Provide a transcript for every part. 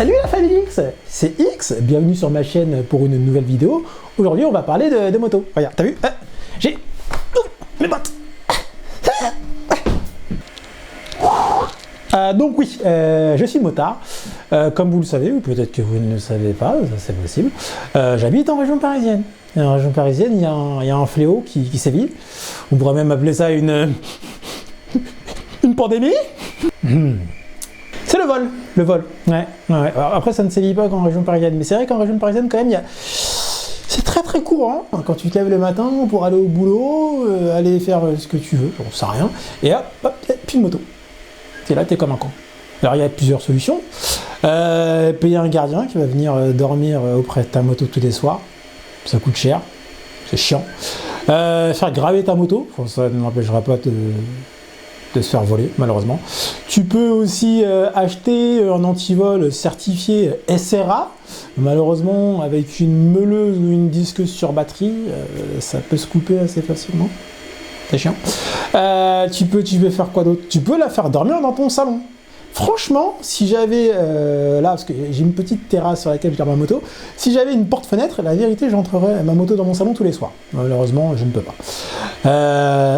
Salut la famille X, c'est X, bienvenue sur ma chaîne pour une nouvelle vidéo. Aujourd'hui on va parler de moto. Regarde, t'as vu, j'ai mes bottes. Donc oui, je suis motard, comme vous le savez, ou peut-être que vous ne le savez pas, ça c'est possible. J'habite en région parisienne. Et en région parisienne, il y a un fléau qui sévit. On pourrait même appeler ça une pandémie. C'est le vol. Ouais. Alors, après, ça ne sévit pas qu'en région parisienne, mais c'est vrai qu'en région parisienne, quand même, c'est très courant. Quand tu te lèves le matin pour aller au boulot, aller faire ce que tu veux, j'en sais rien, et hop, puis une moto. Et là, t'es comme un con. Alors, il y a plusieurs solutions. Payer un gardien qui va venir dormir auprès de ta moto tous les soirs. Ça coûte cher. C'est chiant. Faire graver ta moto. Enfin, ça ne m'empêchera pas de se faire voler, malheureusement. Tu peux aussi acheter un antivol certifié SRA. Malheureusement, avec une meuleuse ou une disqueuse sur batterie, ça peut se couper assez facilement. C'est chiant. Tu peux faire quoi d'autre? Tu peux la faire dormir dans ton salon. Franchement, si j'avais, là, parce que j'ai une petite terrasse sur laquelle je garde ma moto, si j'avais une porte-fenêtre, la vérité, j'entrerais ma moto dans mon salon tous les soirs. Malheureusement, je ne peux pas.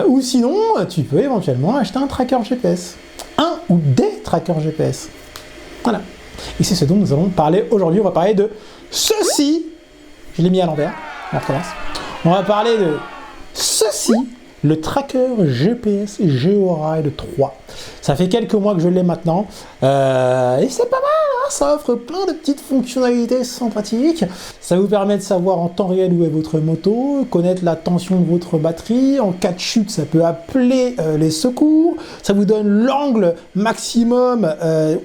Ou sinon, tu peux éventuellement acheter un tracker GPS. Un ou des trackers GPS. Voilà. Et c'est ce dont nous allons parler aujourd'hui. On va parler de ceci. Je l'ai mis à l'envers. On recommence. On va parler de ceci. Le tracker GPS GeoRide 3. Ça fait quelques mois que je l'ai maintenant. Et c'est pas mal, hein, ça offre plein de petites fonctionnalités sympathiques. Ça vous permet de savoir en temps réel où est votre moto, connaître la tension de votre batterie. En cas de chute, ça peut appeler les secours. Ça vous donne l'angle maximum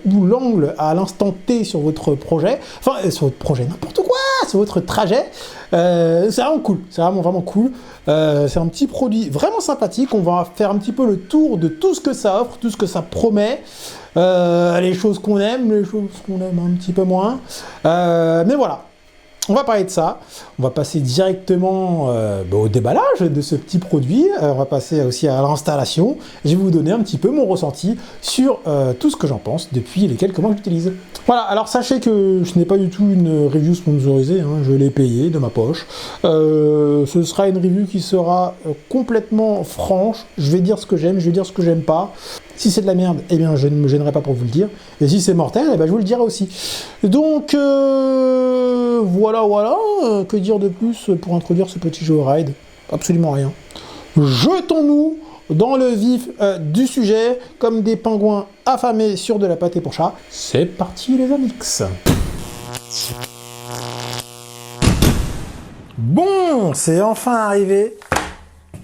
ou l'angle à l'instant T sur votre projet. Enfin, sur votre projet, n'importe quoi, sur votre trajet. C'est vraiment cool, c'est vraiment cool. C'est un petit produit vraiment sympathique. On va faire un petit peu le tour de tout ce que ça offre, tout ce que ça promet, les choses qu'on aime, les choses qu'on aime un petit peu moins. Mais voilà, on va parler de ça. On va passer directement au déballage de ce petit produit. On va passer aussi à l'installation. Je vais vous donner un petit peu mon ressenti sur tout ce que j'en pense depuis les quelques mois que j'utilise. Voilà, alors sachez que ce n'est pas du tout une review sponsorisée, hein, je l'ai payé de ma poche. Ce sera une review qui sera complètement franche. Je vais dire ce que j'aime, je vais dire ce que j'aime pas. Si c'est de la merde, eh bien je ne me gênerai pas pour vous le dire. Et si c'est mortel, eh bien, je vous le dirai aussi. Donc voilà, que dire de plus pour introduire ce petit GeoRide? Absolument rien. Jetons-nous dans le vif du sujet, comme des pingouins affamés sur de la pâté pour chat. C'est parti les amix. Bon, c'est enfin arrivé.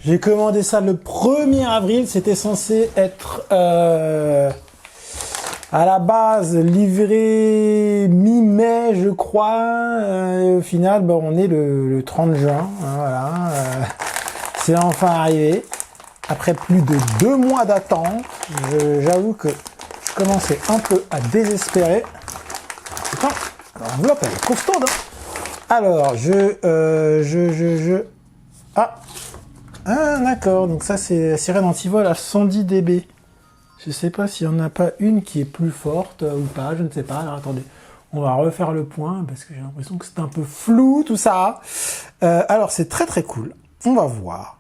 J'ai commandé ça le 1er avril, c'était censé être à la base livré mi-mai je crois, et au final on est le 30 juin, voilà, c'est enfin arrivé. Après plus de 2 mois d'attente, j'avoue que je commençais un peu à désespérer. Putain, l'enveloppe elle est costaud, hein. Alors, Ah, d'accord, donc ça c'est la sirène antivol à 110 dB. Je sais pas s'il n'y en a pas une qui est plus forte ou pas, je ne sais pas. Alors attendez, on va refaire le point parce que j'ai l'impression que c'est un peu flou tout ça. Alors c'est très cool, on va voir.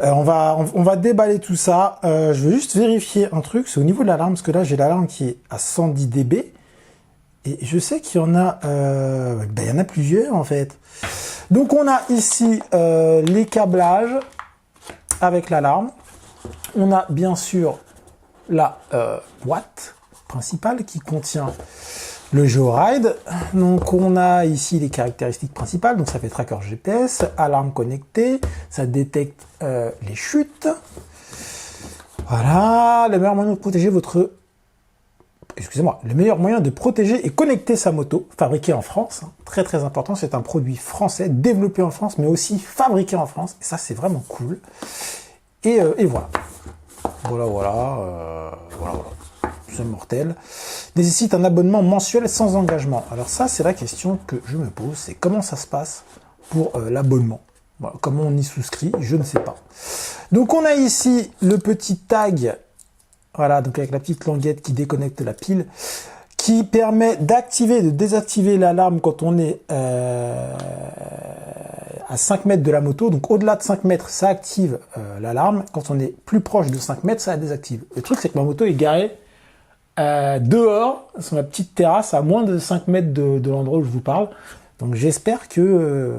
On va déballer tout ça. Je veux juste vérifier un truc, c'est au niveau de l'alarme, parce que là j'ai l'alarme qui est à 110 dB. Et je sais qu'il y en a, il y en a plusieurs en fait. Donc on a ici les câblages avec l'alarme. On a bien sûr la boîte principale qui contient le GeoRide. Donc on a ici les caractéristiques principales. Donc ça fait tracker GPS, alarme connectée, ça détecte les chutes. Voilà, le meilleur moyen de protéger votre... Excusez-moi, le meilleur moyen de protéger et connecter sa moto, fabriqué en France, hein, très important, c'est un produit français, développé en France, mais aussi fabriqué en France, et ça c'est vraiment cool. Et voilà. Voilà. C'est mortel. Nécessite un abonnement mensuel sans engagement. Alors ça, c'est la question que je me pose, c'est comment ça se passe pour l'abonnement. Voilà, comment on y souscrit, je ne sais pas. Donc on a ici le petit tag, voilà, donc avec la petite languette qui déconnecte la pile, qui qui permet d'activer et de désactiver l'alarme quand on est à 5 mètres de la moto. Donc au-delà de 5 mètres, ça active l'alarme. Quand on est plus proche de 5 mètres, ça la désactive. Le truc, c'est que ma moto est garée dehors, sur ma petite terrasse, à moins de 5 mètres de l'endroit où je vous parle. Donc j'espère que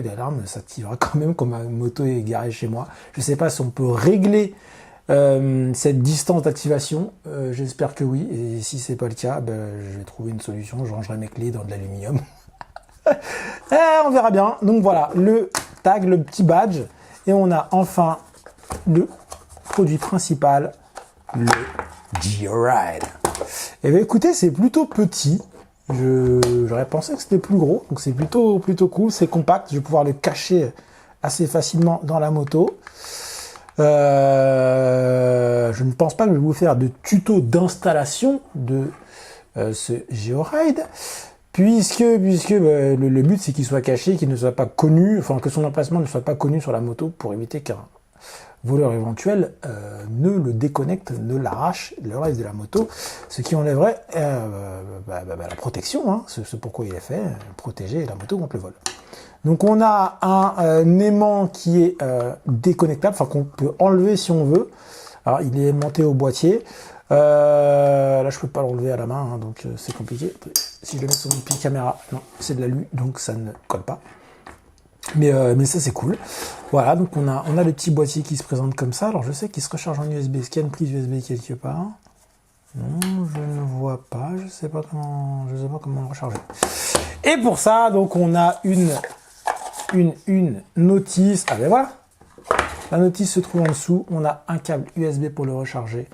l'alarme s'activera quand même quand ma moto est garée chez moi. Je ne sais pas si on peut régler cette distance d'activation. J'espère que oui. Et si c'est pas le cas, je vais trouver une solution. Je rangerai mes clés dans de l'aluminium. On verra bien. Donc voilà, le tag, le petit badge. Et on a enfin le produit principal, le Georide. Et bien écoutez, c'est plutôt petit. J'aurais pensé que c'était plus gros. Donc c'est plutôt cool. C'est compact. Je vais pouvoir le cacher assez facilement dans la moto. Je ne pense pas que je vais vous faire de tuto d'installation de ce Georide. Puisque le but c'est qu'il soit caché, qu'il ne soit pas connu, enfin que son emplacement ne soit pas connu sur la moto pour éviter qu'un voleur éventuel ne le déconnecte, ne l'arrache le reste de la moto, ce qui enlèverait la protection, hein, ce pourquoi il est fait, protéger la moto contre le vol. Donc on a un aimant qui est déconnectable, enfin qu'on peut enlever si on veut. Alors il est aimanté au boîtier. Là je peux pas l'enlever à la main, hein, donc c'est compliqué. Si je le mets sur mon pied caméra, non, c'est de l'alu, donc ça ne colle pas. Mais ça c'est cool. Voilà, donc on a le petit boîtier qui se présente comme ça. Alors je sais qu'il se recharge en USB. Est-ce qu'il y a une prise USB quelque part? Non, je ne vois pas. Je sais pas comment le recharger. Et pour ça, donc on a une notice. Ah ben voilà. La notice se trouve en dessous. On a un câble USB pour le recharger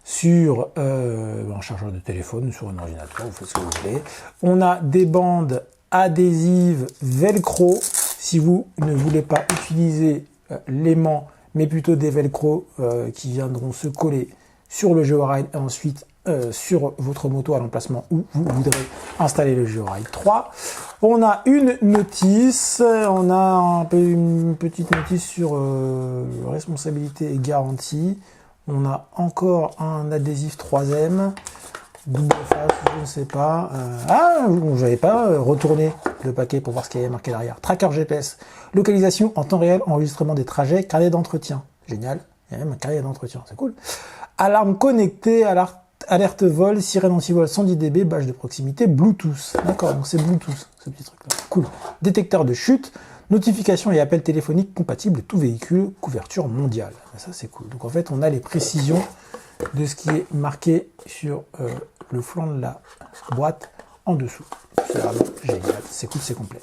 sur un chargeur de téléphone, sur un ordinateur, vous faites ce que vous voulez. On a des bandes adhésives velcro si vous ne voulez pas utiliser l'aimant, mais plutôt des velcro qui viendront se coller sur le Georide et ensuite sur votre moto à l'emplacement où vous voudrez installer le Georide 3. On a une notice, on a une petite notice sur responsabilité et garantie. On a encore un adhésif 3M, double face, je ne sais pas. Je n'avais pas retourné le paquet pour voir ce qu'il y avait marqué derrière. Tracker GPS, localisation en temps réel, enregistrement des trajets, carnet d'entretien. Génial, il y a même un carnet d'entretien, c'est cool. Alarme connectée, alerte vol, sirène anti-vol 110 dB, badge de proximité, Bluetooth. D'accord, donc c'est Bluetooth, ce petit truc-là. Cool. Détecteur de chute, notification et appel téléphonique compatible, tout véhicule, couverture mondiale. Ça, c'est cool. Donc, en fait, on a les précisions de ce qui est marqué sur le flanc de la boîte en dessous. C'est vraiment génial. C'est cool, c'est complet.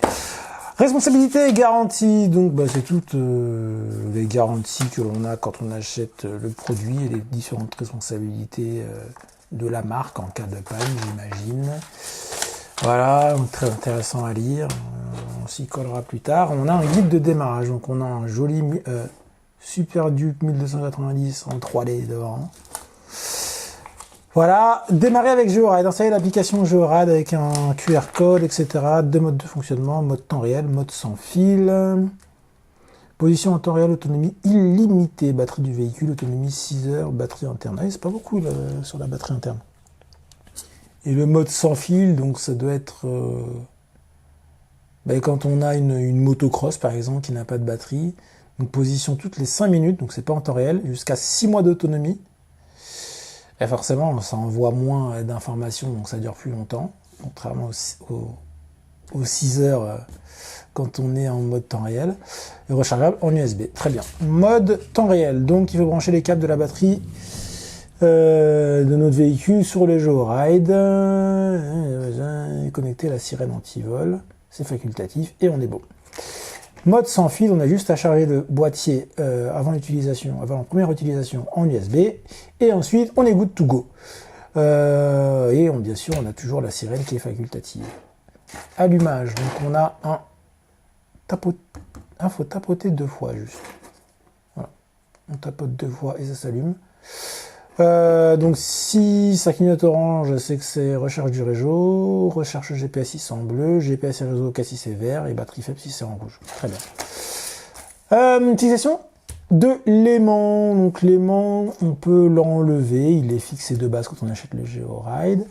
Responsabilité et garantie. Donc, c'est toutes les garanties que l'on a quand on achète le produit et les différentes responsabilités de la marque en cas de panne, j'imagine. Voilà, très intéressant à lire. On s'y collera plus tard. On a un guide de démarrage. Donc, on a un joli Super Duke 1290 en 3D devant. Voilà, démarrer avec Georide, installer l'application Georide avec un QR code, etc. Deux modes de fonctionnement, mode temps réel, mode sans fil. Position en temps réel, autonomie illimitée, batterie du véhicule, autonomie 6 heures, batterie interne. C'est pas beaucoup là, sur la batterie interne. Et le mode sans fil, donc ça doit être quand on a une motocross par exemple qui n'a pas de batterie. Donc position toutes les 5 minutes, donc c'est pas en temps réel, jusqu'à 6 mois d'autonomie. Et forcément, ça envoie moins d'informations, donc ça dure plus longtemps, contrairement aux 6 heures quand on est en mode temps réel. Et rechargeable en USB. Très bien. Mode temps réel, donc il faut brancher les câbles de la batterie de notre véhicule sur le Georide. Connecter la sirène anti-vol, c'est facultatif et on est bon. Mode sans fil, on a juste à charger le boîtier avant la première utilisation en USB, et ensuite on est good to go. Bien sûr, on a toujours la sirène qui est facultative. Allumage, donc on a un tapote. Il faut tapoter 2 fois juste. Voilà. On tapote 2 fois et ça s'allume. Donc si ça clignote orange, c'est que c'est recherche du réseau, recherche GPS si c'est en bleu, GPS et réseau si c'est vert, et batterie faible si c'est en rouge. Très bien. Utilisation de l'aimant. Donc l'aimant, on peut l'enlever, il est fixé de base quand on achète le Georide.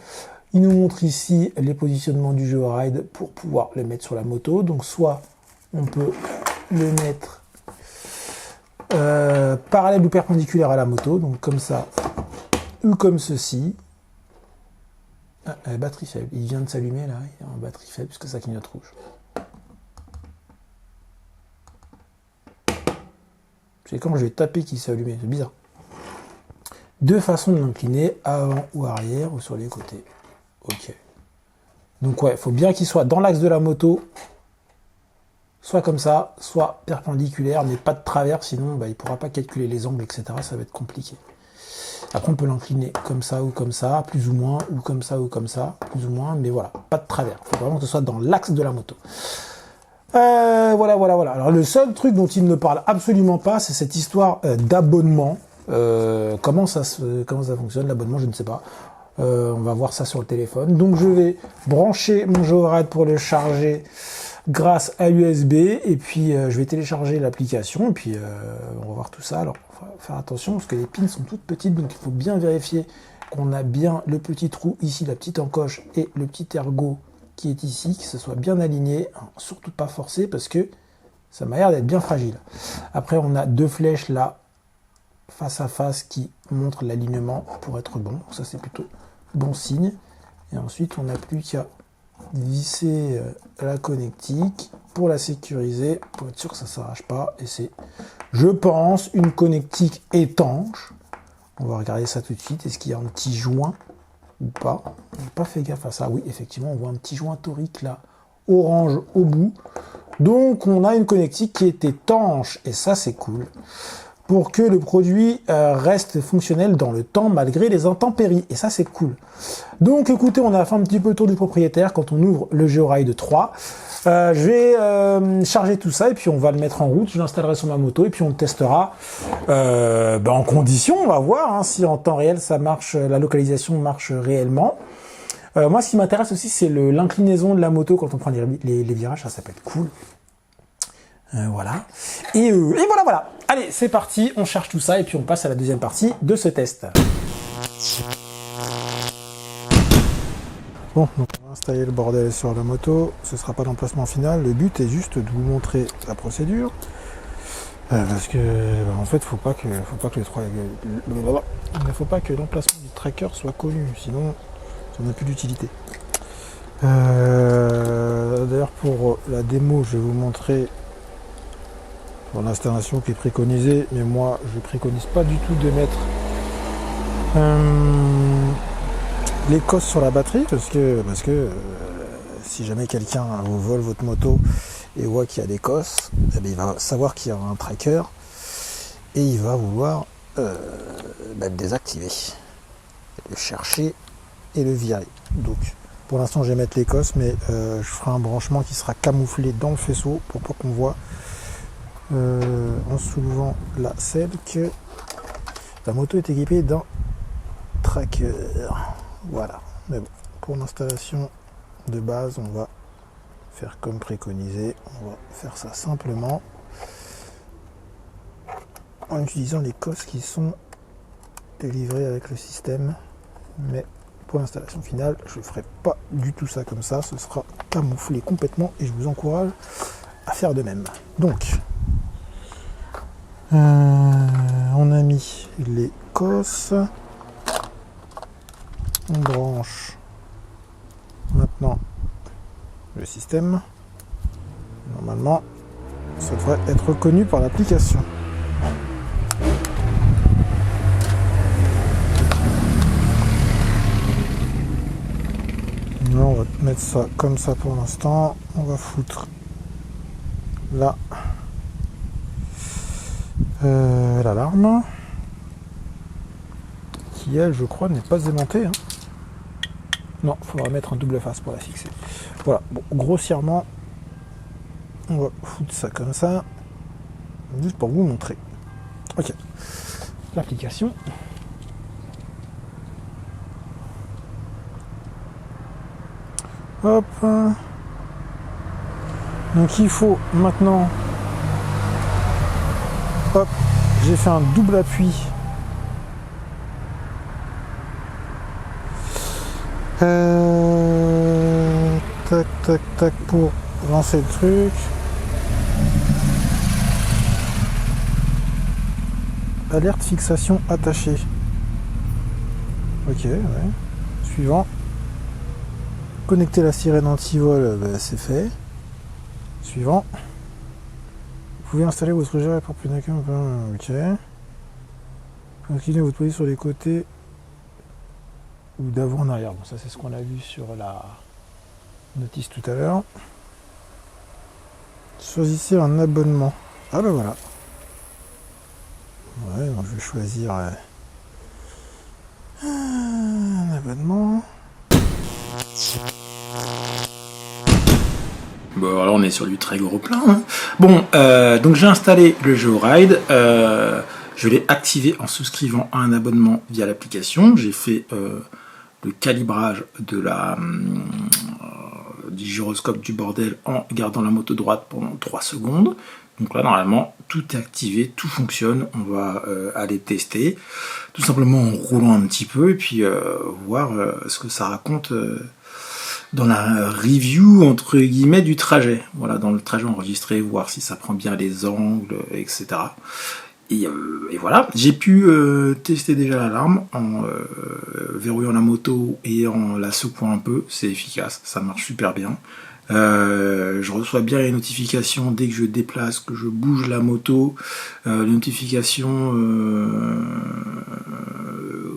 Il nous montre ici les positionnements du Georide pour pouvoir le mettre sur la moto. Donc soit on peut le mettre parallèle ou perpendiculaire à la moto, donc comme ça, ou comme ceci. Ah, batterie faible, il vient de s'allumer là, il est en batterie faible puisque ça clignote rouge. C'est quand je vais taper qu'il s'est allumé, c'est bizarre. Deux façons de l'incliner, avant ou arrière ou sur les côtés. Ok. Donc ouais, il faut bien qu'il soit dans l'axe de la moto, soit comme ça, soit perpendiculaire, mais pas de travers, sinon bah, il ne pourra pas calculer les angles, etc. Ça va être compliqué. Après on peut l'incliner comme ça ou comme ça, plus ou moins, ou comme ça ou comme ça, plus ou moins, mais voilà, pas de travers. Il faut vraiment que ce soit dans l'axe de la moto. Voilà. Alors le seul truc dont il ne parle absolument pas, c'est cette histoire d'abonnement. Comment ça fonctionne l'abonnement, je ne sais pas. On va voir ça sur le téléphone. Donc je vais brancher mon Georide pour le charger grâce à USB et puis je vais télécharger l'application et puis on va voir tout ça. Alors il faut faire attention parce que les pins sont toutes petites, donc il faut bien vérifier qu'on a bien le petit trou ici, la petite encoche et le petit ergot qui est ici, que ce soit bien aligné, surtout pas forcé parce que ça m'a l'air d'être bien fragile. Après on a deux flèches là face à face qui montrent l'alignement pour être bon, ça c'est plutôt bon signe. Et ensuite on n'a plus qu'à visser la connectique pour la sécuriser, pour être sûr que ça ne s'arrache pas. Et c'est, je pense, une connectique étanche. On va regarder ça tout de suite. Est-ce qu'il y a un petit joint ou pas? Je n'ai pas fait gaffe à ça. Oui, effectivement, on voit un petit joint torique là, orange au bout. Donc on a une connectique qui est étanche et ça c'est cool, pour que le produit reste fonctionnel dans le temps malgré les intempéries. Et ça, c'est cool. Donc, écoutez, on a fait un petit peu le tour du propriétaire quand on ouvre le Georide 3. Je vais charger tout ça et puis on va le mettre en route. Je l'installerai sur ma moto et puis on le testera en condition. On va voir hein, si en temps réel, ça marche, la localisation marche réellement. Moi, ce qui m'intéresse aussi, c'est l'inclinaison de la moto quand on prend les virages. Ça peut être cool. Voilà. Et voilà. Allez, c'est parti, on charge tout ça et puis on passe à la deuxième partie de ce test. Bon, donc on va installer le bordel sur la moto. Ce ne sera pas l'emplacement final. Le but est juste de vous montrer la procédure. Parce que, en fait, faut pas que l'emplacement du tracker soit connu. Sinon, ça n'a plus d'utilité. D'ailleurs, pour la démo, je vais vous montrer l'installation qui est préconisée, mais moi je préconise pas du tout de mettre les cosses sur la batterie parce que si jamais quelqu'un vous vole votre moto et voit qu'il y a des cosses, eh bien, il va savoir qu'il y a un tracker et il va vouloir le désactiver, le chercher et le virer. Donc pour l'instant je vais mettre les cosses, mais je ferai un branchement qui sera camouflé dans le faisceau pour pas qu'on voit en soulevant la selle que la moto est équipée d'un tracker. Voilà. Mais bon, pour l'installation de base, on va faire comme préconisé. On va faire ça simplement en utilisant les cosses qui sont délivrées avec le système. Mais pour l'installation finale, je ne ferai pas du tout ça comme ça. Ce sera camouflé complètement et je vous encourage à faire de même. Donc, on a mis les cosses, on branche maintenant le système. Normalement, ça devrait être reconnu par l'application. Là, on va mettre ça comme ça pour l'instant. On va foutre là l'alarme qui, elle, je crois, n'est pas aimantée. Hein. Non, il faudra mettre un double face pour la fixer. Voilà, bon, grossièrement, on va foutre ça comme ça, juste pour vous montrer. Ok, l'application. Hop. Donc il faut maintenant... Hop, j'ai fait un double appui Tac, tac, tac pour lancer le truc. Alerte fixation attachée. Ok, ouais. Suivant. Connecter la sirène anti-vol, bah, c'est fait. Suivant. Vous pouvez installer votre gel pour plus d'accord. Ok. Inclinez votre position sur les côtés ou d'avant en arrière. Bon, ça c'est ce qu'on a vu sur la notice tout à l'heure. Choisissez un abonnement. Ah ben voilà. Ouais, donc je vais choisir un abonnement. Bon, alors on est sur du très gros plein. Hein. Bon, donc j'ai installé le GeoRide. Je l'ai activé en souscrivant à un abonnement via l'application. J'ai fait le calibrage de du gyroscope du bordel en gardant la moto droite pendant 3 secondes. Donc là, normalement, tout est activé, tout fonctionne. On va aller tester, tout simplement en roulant un petit peu et puis voir ce que ça raconte dans la review, entre guillemets, du trajet. Voilà, dans le trajet enregistré, voir si ça prend bien les angles, etc. Et voilà, j'ai pu tester déjà l'alarme en verrouillant la moto et en la secouant un peu. C'est efficace, ça marche super bien. Je reçois bien les notifications dès que je déplace, que je bouge la moto, les notifications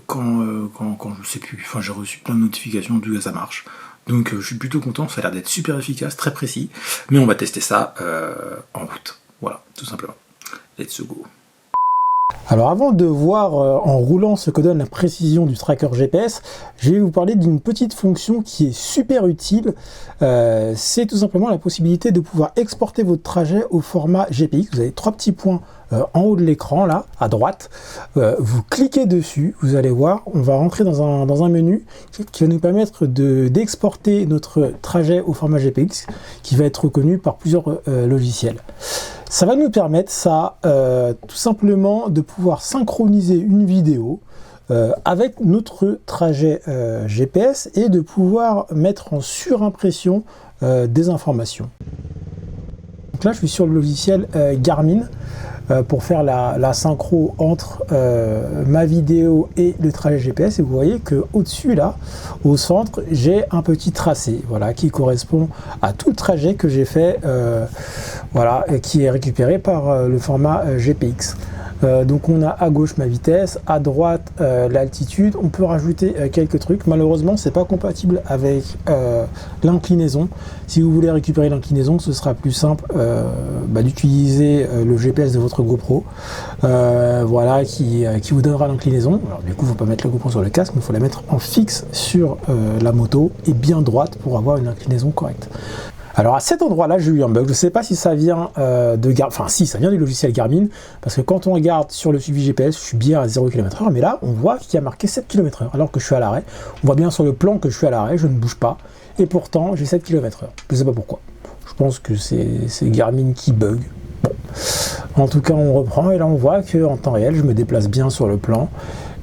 quand je sais plus, enfin j'ai reçu plein de notifications, d'où ça marche. Donc je suis plutôt content, ça a l'air d'être super efficace, très précis, mais on va tester ça en route, voilà, tout simplement. Let's go. Alors avant de voir en roulant ce que donne la précision du tracker GPS, je vais vous parler d'une petite fonction qui est super utile. C'est tout simplement la possibilité de pouvoir exporter votre trajet au format GPX. Vous avez 3 petits points en haut de l'écran, là, à droite. Vous cliquez dessus, vous allez voir, on va rentrer dans un menu qui va nous permettre d'exporter notre trajet au format GPX, qui va être reconnu par plusieurs logiciels. Ça va nous permettre, tout simplement, de pouvoir synchroniser une vidéo avec notre trajet GPS et de pouvoir mettre en surimpression des informations. Donc là, je suis sur le logiciel Garmin pour faire la synchro entre ma vidéo et le trajet GPS. Et vous voyez qu'au-dessus, là, au centre, j'ai un petit tracé, voilà, qui correspond à tout le trajet que j'ai fait, voilà, et qui est récupéré par le format GPX. Donc on a à gauche ma vitesse, à droite l'altitude. On peut rajouter quelques trucs. Malheureusement, c'est pas compatible avec l'inclinaison. Si vous voulez récupérer l'inclinaison, ce sera plus simple d'utiliser le GPS de votre GoPro, voilà, qui vous donnera l'inclinaison. Alors du coup, il ne faut pas mettre la GoPro sur le casque, mais il faut la mettre en fixe sur la moto et bien droite pour avoir une inclinaison correcte. Alors à cet endroit-là, j'ai eu un bug. Je ne sais pas si ça vient ça vient du logiciel Garmin, parce que quand on regarde sur le suivi GPS, je suis bien à 0 km/h, mais là, on voit qu'il y a marqué 7 km/h, alors que je suis à l'arrêt. On voit bien sur le plan que je suis à l'arrêt, je ne bouge pas, et pourtant, j'ai 7 km/h. Je ne sais pas pourquoi. Je pense que c'est Garmin qui bug. Bon. En tout cas, on reprend, et là, on voit qu'en temps réel, je me déplace bien sur le plan.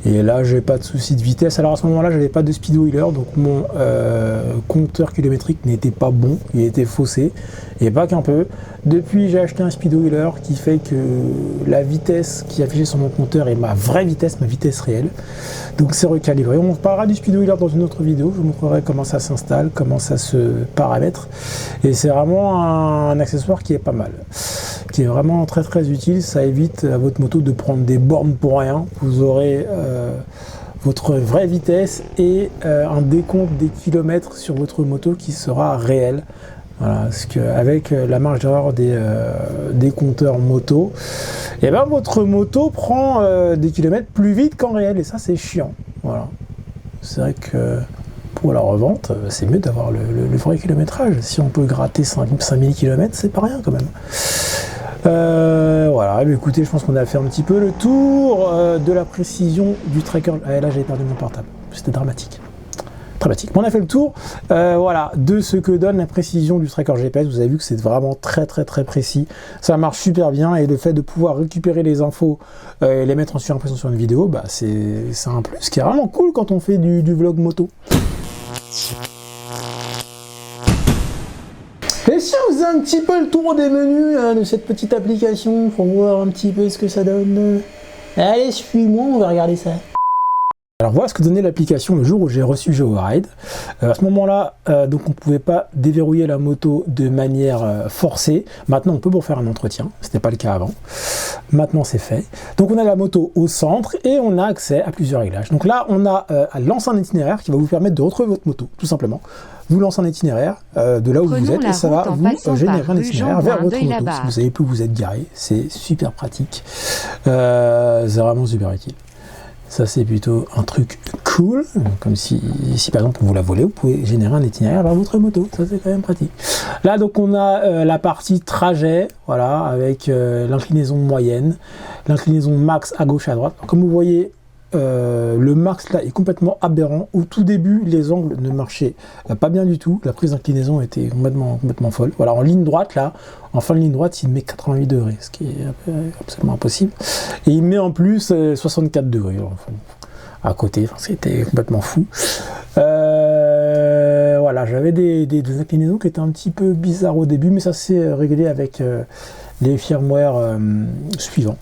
Et là, j'ai pas de souci de vitesse. Alors à ce moment-là, j'avais pas de speedoiler, donc mon compteur kilométrique n'était pas bon, il était faussé, et pas qu'un peu. Depuis, j'ai acheté un speedoiler qui fait que la vitesse qui est affichée sur mon compteur est ma vraie vitesse, ma vitesse réelle. Donc c'est recalibré. On parlera du speedoiler dans une autre vidéo. Je vous montrerai comment ça s'installe, comment ça se paramètre. Et c'est vraiment un accessoire qui est pas mal, qui est vraiment très très utile. Ça évite à votre moto de prendre des bornes pour rien. Vous aurez votre vraie vitesse et un décompte des kilomètres sur votre moto qui sera réel. Voilà, parce qu'avec la marge d'erreur des compteurs moto, et ben votre moto prend des kilomètres plus vite qu'en réel, et ça c'est chiant. Voilà. C'est vrai que pour la revente, c'est mieux d'avoir le vrai kilométrage. Si on peut gratter 5000 km, c'est pas rien quand même. Voilà, mais écoutez, je pense qu'on a fait un petit peu le tour de la précision du tracker. Ah, là, j'ai perdu mon portable. C'était dramatique. Dramatique. On a fait le tour, voilà, de ce que donne la précision du tracker GPS. Vous avez vu que c'est vraiment très très très précis. Ça marche super bien, et le fait de pouvoir récupérer les infos et les mettre en surimpression sur une vidéo, bah, c'est un plus qui est vraiment cool quand on fait du vlog moto. Et si on faisait un petit peu le tour des menus de cette petite application pour voir un petit peu ce que ça donne. Allez, suis-moi, on va regarder ça. Alors voilà ce que donnait l'application le jour où j'ai reçu GeoRide. À ce moment-là, donc on ne pouvait pas déverrouiller la moto de manière forcée. Maintenant, on peut pour faire un entretien. Ce n'était pas le cas avant. Maintenant, c'est fait. Donc on a la moto au centre et on a accès à plusieurs réglages. Donc là, on a à lancer un itinéraire qui va vous permettre de retrouver votre moto, tout simplement. Vous lancez un itinéraire de là où vous êtes et ça va vous générer un itinéraire vers votre moto. Si vous savez plus où vous êtes garé, c'est super pratique. C'est vraiment super utile. Ça, c'est plutôt un truc cool, comme si par exemple vous la volez, vous pouvez générer un itinéraire vers votre moto. Ça, c'est quand même pratique. Là, donc, on a la partie trajet, voilà, avec l'inclinaison moyenne, l'inclinaison max à gauche et à droite. Comme vous voyez, le max là est complètement aberrant. Au tout début, les angles ne marchaient pas bien du tout. La prise d'inclinaison était complètement folle. Voilà, en ligne droite là, en fin de ligne droite, il met 88 degrés, ce qui est absolument impossible. Et il met en plus 64 degrés enfin, à côté. Enfin, c'était complètement fou. Voilà, j'avais des inclinaisons qui étaient un petit peu bizarres au début, mais ça s'est réglé avec les firmware suivants.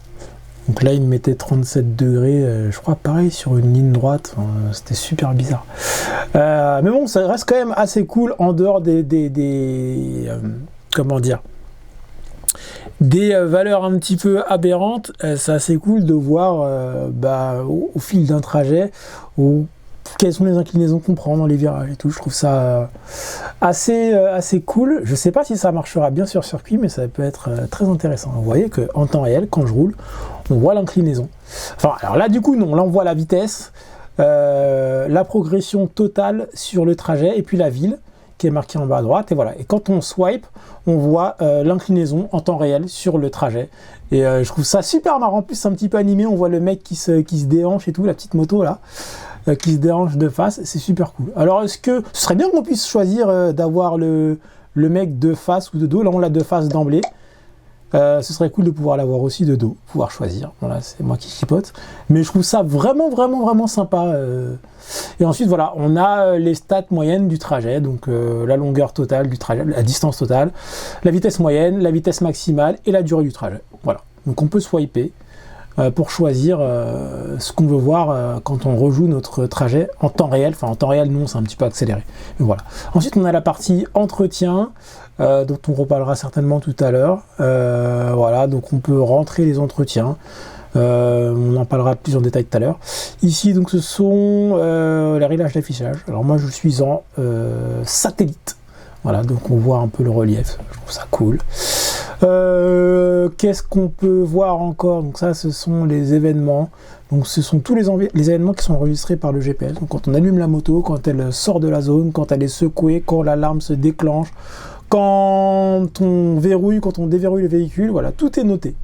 Donc là, il me mettait 37 degrés, je crois, pareil, sur une ligne droite. Enfin, c'était super bizarre. Mais bon, ça reste quand même assez cool en dehors comment dire, des valeurs un petit peu aberrantes. C'est assez cool de voir au fil d'un trajet quelles sont les inclinaisons qu'on prend dans les virages et tout. Je trouve ça assez cool. Je sais pas si ça marchera bien sur circuit, mais ça peut être très intéressant. Vous voyez qu'en temps réel, quand je roule, on voit l'inclinaison. Enfin, alors là, du coup, non. Là, on voit la vitesse, la progression totale sur le trajet et puis la ville qui est marquée en bas à droite. Et voilà. Et quand on swipe, on voit l'inclinaison en temps réel sur le trajet. Et je trouve ça super marrant. En plus, c'est un petit peu animé. On voit le mec qui se déhanche et tout, la petite moto là. Qui se dérange de face, c'est super cool. Alors est-ce que ce serait bien qu'on puisse choisir d'avoir le mec de face ou de dos? Là on l'a de face d'emblée. Ce serait cool de pouvoir l'avoir aussi de dos, pouvoir choisir. Voilà, c'est moi qui chipote. Mais je trouve ça vraiment sympa. Et ensuite voilà, on a les stats moyennes du trajet, donc la longueur totale du trajet, la distance totale, la vitesse moyenne, la vitesse maximale et la durée du trajet. Voilà, donc on peut swiper pour choisir ce qu'on veut voir quand on rejoue notre trajet en temps réel. Enfin, en temps réel, non, c'est un petit peu accéléré. Mais voilà. Ensuite, on a la partie entretien, dont on reparlera certainement tout à l'heure. Voilà, donc on peut rentrer les entretiens. On en parlera plus en détail tout à l'heure. Ici, donc, ce sont les réglages d'affichage. Alors moi, je suis en satellite. Voilà, donc on voit un peu le relief. Je trouve ça cool. Qu'est-ce qu'on peut voir encore? Donc ça, ce sont les événements. Donc ce sont tous les événements qui sont enregistrés par le GPS. Donc quand on allume la moto, quand elle sort de la zone, quand elle est secouée, quand l'alarme se déclenche, quand on verrouille, quand on déverrouille le véhicule, voilà, tout est noté.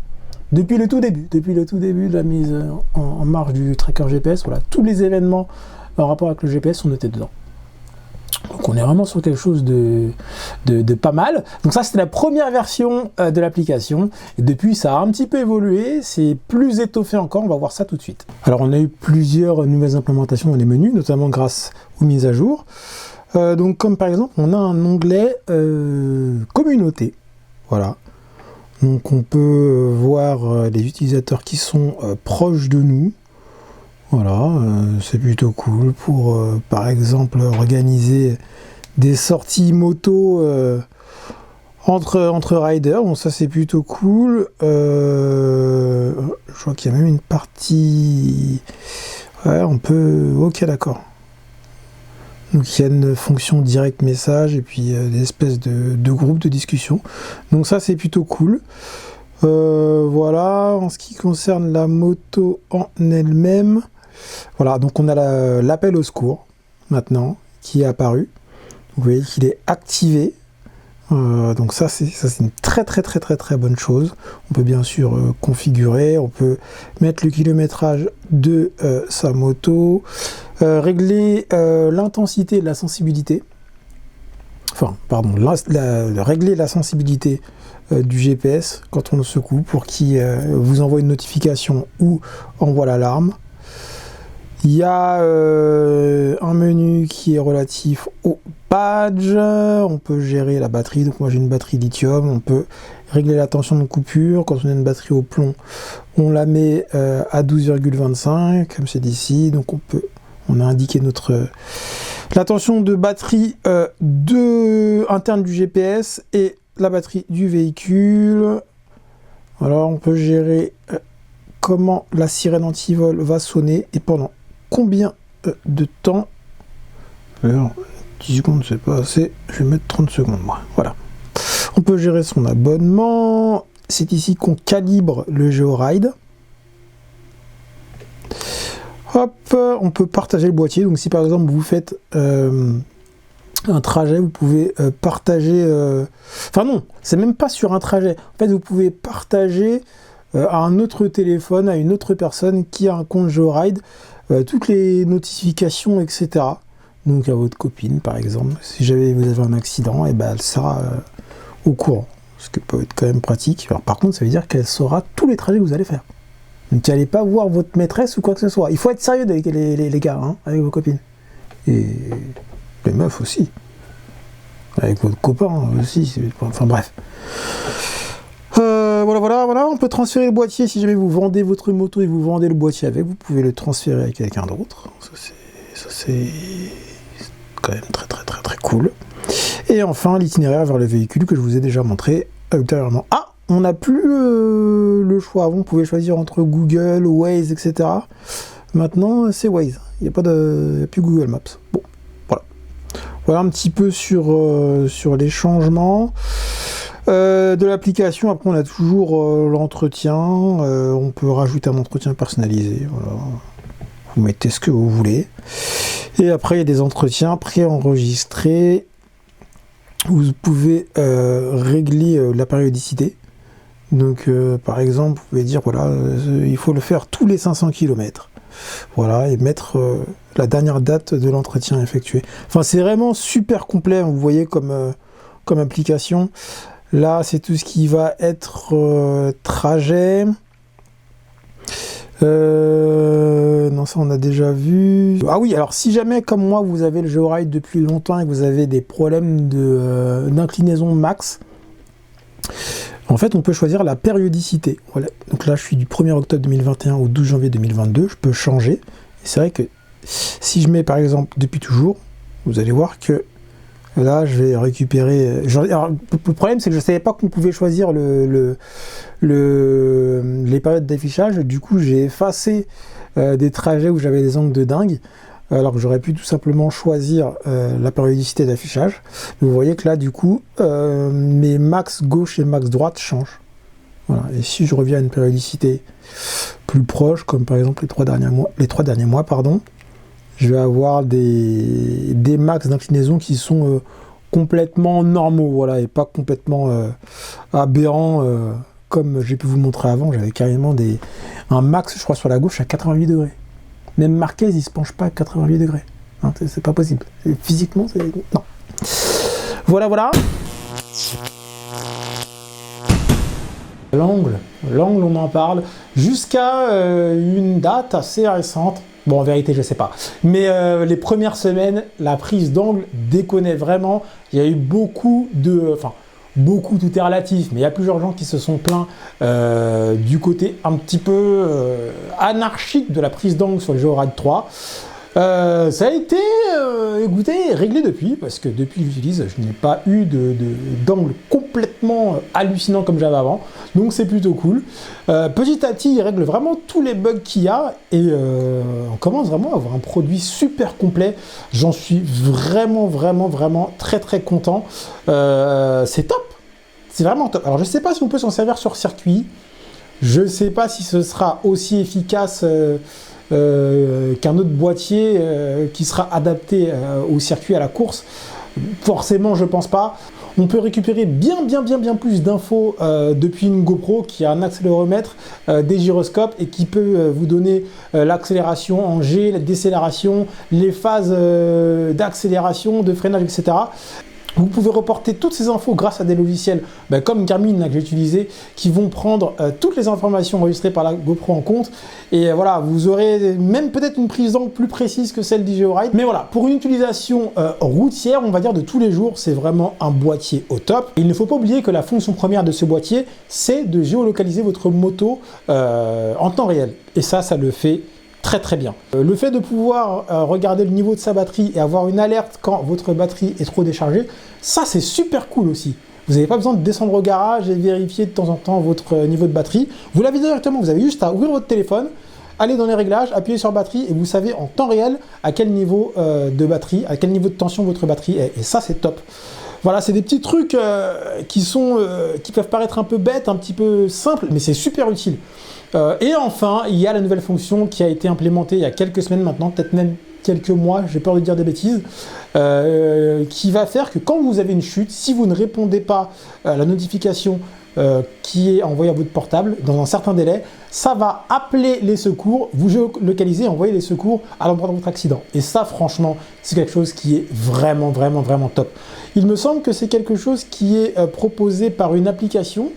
Depuis le tout début de la mise en marche du tracker GPS, voilà, tous les événements en rapport avec le GPS sont notés dedans. Donc on est vraiment sur quelque chose de pas mal. Donc ça, c'était la première version de l'application. Et depuis, ça a un petit peu évolué. C'est plus étoffé encore. On va voir ça tout de suite. Alors on a eu plusieurs nouvelles implémentations dans les menus, notamment grâce aux mises à jour. Donc comme par exemple, on a un onglet communauté. Voilà. Donc on peut voir les utilisateurs qui sont proches de nous. Voilà, c'est plutôt cool pour, par exemple, organiser des sorties moto entre riders. Bon, ça, c'est plutôt cool. Je vois qu'il y a même une partie... Ouais, on peut... Ok, d'accord. Donc, il y a une fonction direct message et puis des espèces de groupes de discussion. Donc, ça, c'est plutôt cool. Voilà, en ce qui concerne la moto en elle-même... Voilà, donc on a l'appel au secours maintenant qui est apparu. Vous voyez qu'il est activé. Donc ça c'est une très bonne chose. On peut bien sûr configurer, on peut mettre le kilométrage de sa moto, régler l'intensité de la sensibilité. Enfin, pardon, régler la sensibilité du GPS quand on le secoue pour qu'il vous envoie une notification ou envoie l'alarme. Il y a un menu qui est relatif au badge. On peut gérer la batterie. Donc moi j'ai une batterie lithium. On peut régler la tension de coupure. Quand on a une batterie au plomb, on la met à 12,25 comme c'est ici. Donc on a indiqué la tension de batterie interne du GPS et la batterie du véhicule. Alors on peut gérer comment la sirène anti-vol va sonner et pendant combien de temps. Alors, 10 secondes c'est pas assez, je vais mettre 30 secondes moi. Voilà. On peut gérer son abonnement. C'est ici qu'on calibre le GeoRide. Hop, on peut partager le boîtier. Donc si par exemple vous faites un trajet, vous pouvez partager... Enfin non, c'est même pas sur un trajet. En fait, vous pouvez partager à un autre téléphone, à une autre personne qui a un compte GeoRide, toutes les notifications, etc. Donc à votre copine, par exemple. Si jamais vous avez un accident, et ben elle sera au courant. Ce qui peut être quand même pratique. Alors, par contre, ça veut dire qu'elle saura tous les trajets que vous allez faire. Donc n'allez pas voir votre maîtresse ou quoi que ce soit. Il faut être sérieux avec les gars, hein, avec vos copines. Et les meufs aussi. Avec votre copain aussi. Enfin bref. Voilà. On peut transférer le boîtier si jamais vous vendez votre moto et vous vendez le boîtier avec. Vous pouvez le transférer avec quelqu'un d'autre. Ça c'est quand même très cool. Et enfin, l'itinéraire vers le véhicule que je vous ai déjà montré ultérieurement. Ah, on n'a plus le choix. Avant, on pouvait choisir entre Google, Waze, etc. Maintenant, c'est Waze. Il n'y a plus Google Maps. Bon, voilà. Voilà un petit peu sur les changements de l'application. Après, on a toujours l'entretien. On peut rajouter un entretien personnalisé. Voilà. Vous mettez ce que vous voulez. Et après, il y a des entretiens préenregistrés. Vous pouvez régler la périodicité. Donc, par exemple, vous pouvez dire, voilà, il faut le faire tous les 500 km. Voilà, et mettre la dernière date de l'entretien effectué. Enfin, c'est vraiment super complet, vous voyez, comme application. Là, c'est tout ce qui va être trajet. Non, ça on a déjà vu. Ah oui, alors si jamais comme moi vous avez le GeoRide depuis longtemps et que vous avez des problèmes d'inclinaison max, en fait on peut choisir la périodicité. Voilà. Donc là je suis du 1er octobre 2021 au 12 janvier 2022, je peux changer. Et c'est vrai que si je mets par exemple depuis toujours, vous allez voir que là je vais récupérer... Alors, le problème c'est que je ne savais pas qu'on pouvait choisir les périodes d'affichage. Du coup j'ai effacé des trajets où j'avais des angles de dingue, alors que j'aurais pu tout simplement choisir la périodicité d'affichage. Vous voyez que là du coup mes max gauche et max droite changent. Voilà. Et si je reviens à une périodicité plus proche, comme par exemple les trois derniers mois, je vais avoir des max d'inclinaison qui sont complètement normaux, voilà, et pas complètement aberrants, comme j'ai pu vous montrer avant. J'avais carrément un max, je crois, sur la gauche à 88 degrés. Même Marquez, il se penche pas à 88 degrés. Hein, c'est pas possible. Physiquement, c'est... Non. Voilà. L'angle, on en parle jusqu'à une date assez récente. Bon, en vérité, je sais pas. Mais les premières semaines, la prise d'angle déconnait vraiment. Il y a eu beaucoup, tout est relatif, mais il y a plusieurs gens qui se sont plaints du côté un petit peu anarchique de la prise d'angle sur le GeoRide 3. Ça a été réglé depuis, parce que depuis que j'utilise, je n'ai pas eu d'angle complètement hallucinant comme j'avais avant, donc c'est plutôt cool. Petit à petit, il règle vraiment tous les bugs qu'il y a, et on commence vraiment à avoir un produit super complet. J'en suis vraiment très content. C'est top, c'est vraiment top. Alors je ne sais pas si on peut s'en servir sur circuit, je ne sais pas si ce sera aussi efficace qu'un autre boîtier qui sera adapté au circuit, à la course. Forcément, je pense pas. On peut récupérer bien plus d'infos depuis une GoPro qui a un accéléromètre, des gyroscopes et qui peut vous donner l'accélération en G, la décélération, les phases d'accélération, de freinage, etc. Vous pouvez reporter toutes ces infos grâce à des logiciels comme Garmin là, que j'ai utilisé, qui vont prendre toutes les informations enregistrées par la GoPro en compte. Et voilà, vous aurez même peut-être une prise d'angle plus précise que celle du GeoRide. Mais voilà, pour une utilisation routière, on va dire de tous les jours, c'est vraiment un boîtier au top. Et il ne faut pas oublier que la fonction première de ce boîtier, c'est de géolocaliser votre moto en temps réel. Et ça le fait très très bien. Le fait de pouvoir regarder le niveau de sa batterie et avoir une alerte quand votre batterie est trop déchargée, ça c'est super cool aussi. Vous n'avez pas besoin de descendre au garage et vérifier de temps en temps votre niveau de batterie. Vous l'avez directement, vous avez juste à ouvrir votre téléphone, aller dans les réglages, appuyer sur batterie et vous savez en temps réel à quel niveau de batterie, à quel niveau de tension votre batterie est. Et ça c'est top. Voilà, c'est des petits trucs qui peuvent paraître un peu bêtes, un petit peu simples, mais c'est super utile. Et enfin, il y a la nouvelle fonction qui a été implémentée il y a quelques semaines maintenant, peut-être même quelques mois, j'ai peur de dire des bêtises, qui va faire que quand vous avez une chute, si vous ne répondez pas à la notification qui est envoyée à votre portable dans un certain délai, ça va appeler les secours, vous géolocaliser et envoyer les secours à l'endroit de votre accident. Et ça, franchement, c'est quelque chose qui est vraiment, vraiment, vraiment top. Il me semble que c'est quelque chose qui est proposé par une application,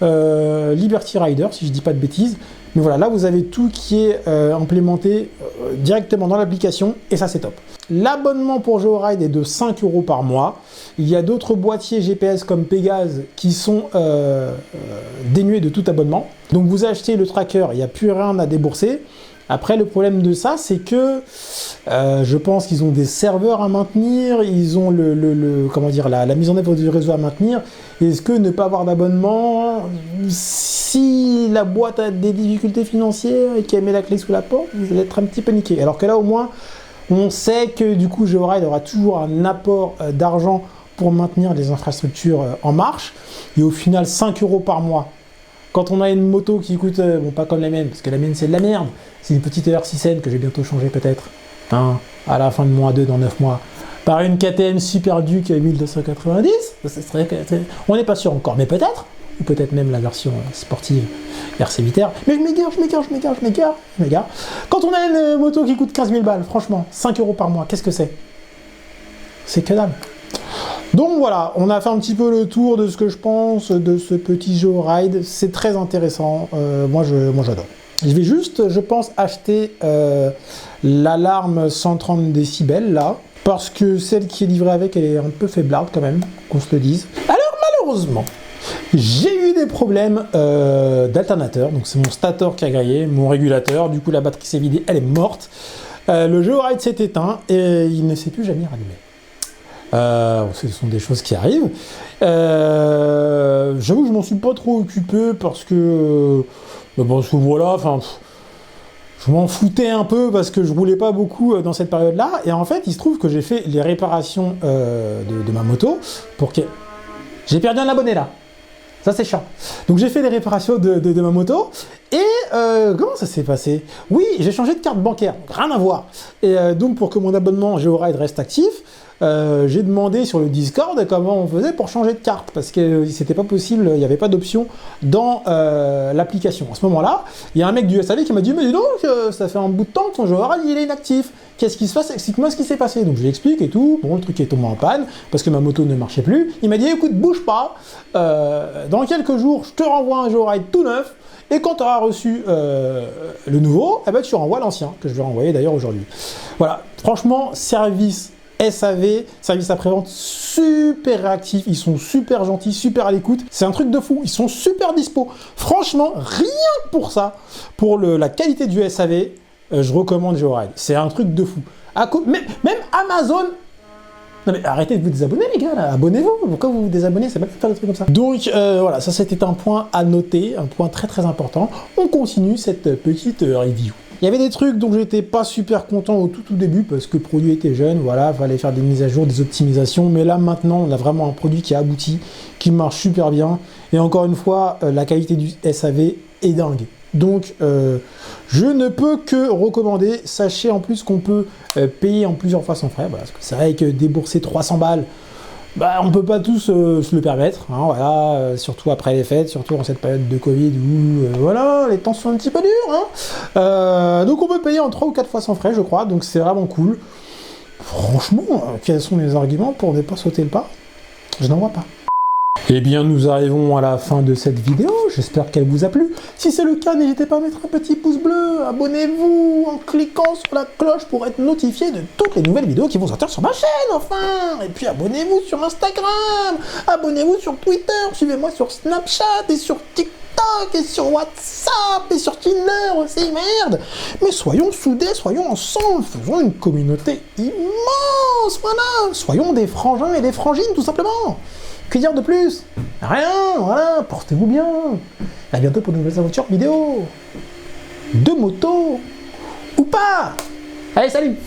Liberty Rider, si je dis pas de bêtises. Mais voilà, là vous avez tout qui est implémenté directement dans l'application et ça c'est top. L'abonnement pour GeoRide est de 5 € par mois. Il y a d'autres boîtiers GPS comme Pégase qui sont dénués de tout abonnement. Donc vous achetez le tracker, il n'y a plus rien à débourser. Après, le problème de ça, c'est que je pense qu'ils ont des serveurs à maintenir, ils ont comment dire, la mise en œuvre du réseau à maintenir. Est-ce que ne pas avoir d'abonnement, si la boîte a des difficultés financières et qu'elle met la clé sous la porte, vous allez être un petit peu niqué. Alors que là, au moins, on sait que du coup, GeoRide aura toujours un apport d'argent pour maintenir les infrastructures en marche. Et au final, 5 € par mois. Quand on a une moto qui coûte, bon pas comme la mienne, parce que la mienne c'est de la merde, c'est une petite ER6N que j'ai bientôt changé peut-être, hein, à la fin de mois 2 dans 9 mois, par une KTM Super Duke 1290, on n'est pas sûr encore, mais peut-être, ou peut-être même la version sportive RC8R, mais je m'égare. Quand on a une moto qui coûte 15 000 balles, franchement, 5 € par mois, qu'est-ce que c'est? C'est que dalle. Donc voilà, on a fait un petit peu le tour de ce que je pense de ce petit GeoRide. C'est très intéressant. Moi j'adore. Je vais juste, je pense, acheter l'alarme 130 décibels là, parce que celle qui est livrée avec, elle est un peu faiblarde quand même, qu'on se le dise. Alors malheureusement, j'ai eu des problèmes d'alternateur. Donc c'est mon stator qui a grillé, mon régulateur. Du coup la batterie s'est vidée, elle est morte. Le GeoRide s'est éteint et il ne s'est plus jamais rallumé. Ce sont des choses qui arrivent. J'avoue que je m'en suis pas trop occupé parce que voilà, enfin, je m'en foutais un peu parce que je roulais pas beaucoup dans cette période-là. Et en fait, il se trouve que j'ai fait les réparations de ma moto pour que j'ai perdu un abonné là. Ça c'est chiant. Donc j'ai fait les réparations de ma moto et comment ça s'est passé? Oui, j'ai changé de carte bancaire, rien à voir. Et donc pour que mon abonnement GeoRide reste actif, j'ai demandé sur le Discord comment on faisait pour changer de carte parce que c'était pas possible, il n'y avait pas d'option dans l'application. À ce moment-là, il y a un mec du SAV qui m'a dit mais dis donc, ça fait un bout de temps que ton GeoRide il est inactif. Qu'est-ce qui se passe? Explique-moi ce qui s'est passé. Donc je lui explique et tout. Bon, le truc est tombé en panne parce que ma moto ne marchait plus. Il m'a dit écoute, bouge pas. Dans quelques jours, je te renvoie un GeoRide tout neuf. Et quand tu auras reçu le nouveau, eh ben, tu renvoies l'ancien, que je vais renvoyer d'ailleurs aujourd'hui. Voilà, franchement, service SAV, service après-vente super réactif, ils sont super gentils, super à l'écoute, c'est un truc de fou, ils sont super dispo. Franchement, rien que pour ça, pour la qualité du SAV, je recommande GeoRide, c'est un truc de fou. Même Amazon... Non mais arrêtez de vous désabonner les gars, là. Abonnez-vous, pourquoi vous vous désabonnez, c'est pas de faire des trucs comme ça. Donc voilà, ça c'était un point à noter, un point très très important. On continue cette petite review. Il y avait des trucs dont j'étais pas super content au tout début parce que le produit était jeune, voilà, fallait faire des mises à jour, des optimisations, mais là maintenant on a vraiment un produit qui a abouti, qui marche super bien, et encore une fois, la qualité du SAV est dingue. Donc je ne peux que recommander. Sachez en plus qu'on peut payer en plusieurs fois sans frais, voilà, parce que c'est vrai que débourser 300 balles, bah, on peut pas tous se le permettre, hein, voilà, surtout après les fêtes, surtout en cette période de Covid où voilà, les temps sont un petit peu durs, hein. Donc on peut payer en 3 ou 4 fois sans frais, je crois, donc c'est vraiment cool. Franchement, quels sont les arguments pour ne pas sauter le pas? Je n'en vois pas. Eh bien, nous arrivons à la fin de cette vidéo, j'espère qu'elle vous a plu. Si c'est le cas, n'hésitez pas à mettre un petit pouce bleu, abonnez-vous en cliquant sur la cloche pour être notifié de toutes les nouvelles vidéos qui vont sortir sur ma chaîne, enfin. Et puis abonnez-vous sur Instagram, abonnez-vous sur Twitter, suivez-moi sur Snapchat et sur TikTok et sur WhatsApp et sur Tinder aussi, merde. Mais soyons soudés, soyons ensemble, faisons une communauté immense, voilà. Soyons des frangins et des frangines, tout simplement. Que dire de plus? Rien, voilà, portez-vous bien. À bientôt pour de nouvelles aventures vidéo. De moto. Ou pas. Allez, salut.